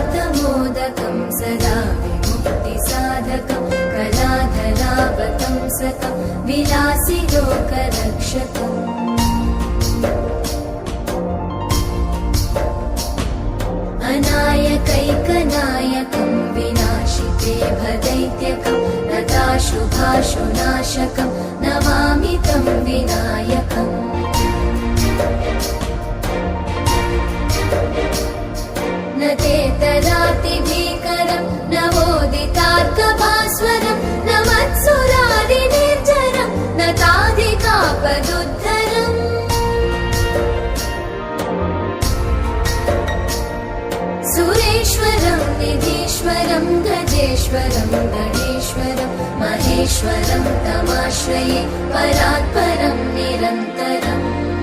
सर्वार्थमोदकं सदा विमुक्तिसाधकं कलाधरावतंसकं विलासिलोकरक्षकम् अनायकैकनायकं विनाशिते भदैत्यकं नताशुभाशुनाशकं नमामि तं विनायकम् न तेतरातिभीकरं नवोदितार्कभास्वरं न मत्सुरादिनिर्जरं न ताधिकापदुद्धरम् सुरेश्वरं निधीश्वरं गजेश्वरं गणेश्वरं महेश्वरं तमाश्रये परात्परं निरन्तरम्